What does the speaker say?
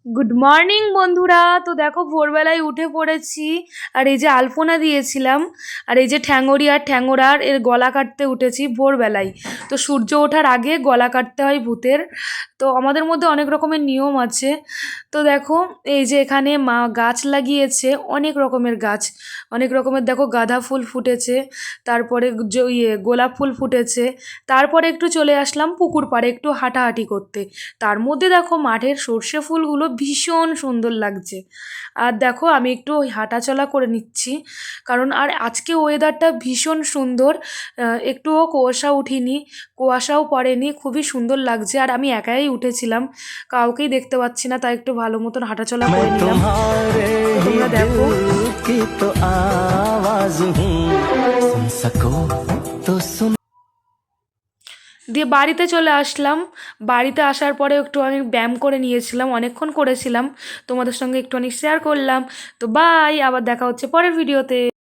Good morning বন্ধুরা। তো দেখো ভোরবেলায় উঠে পড়েছি, আর এই যে আলপনা দিয়েছিলাম, আর এই যে ঠ্যাঙরার এর গলা কাটতে উঠেছি ভোরবেলায়। তো সূর্য ওঠার আগে গলা কাটতে হয় ভূতের। তো আমাদের মধ্যে অনেক রকমের নিয়ম আছে। তো দেখো এই যে এখানে মা গাছ লাগিয়েছে, অনেক রকমের গাছ, অনেক রকমের দেখো গাঁদা ফুল ফুটেছে, তারপরে গোলাপ ফুল ফুটেছে। তারপরে একটু চলে আসলাম পুকুর পাড়ে একটু হাঁটাহাঁটি করতে। তার মধ্যে দেখো মাঠের সর্ষে ফুলগুলো ভীষণ সুন্দর লাগছে। আর দেখো আমি একটু হাঁটাচলা করে নিচ্ছি, কারণ আর আজকে ওয়েদারটা ভীষণ সুন্দর। একটুও কুয়াশাও পড়েনি, খুবই সুন্দর লাগছে। আর আমি একাই উঠেছিলাম, কাউকেই দেখতে পাচ্ছি না, তাই একটু ভালো মতন হাঁটাচলা করে নিলাম। তো তোমরা দেখো দিয়ে বাড়িতে চলে আসলাম। বাড়িতে আসার পরে একটু আমি ব্যায়াম করে নিয়েছিলাম, অনেকক্ষণ করেছিলাম, তোমাদের সঙ্গে একটুখানি শেয়ার করলাম। তো বাই, আবার দেখা হচ্ছে পরের ভিডিওতে।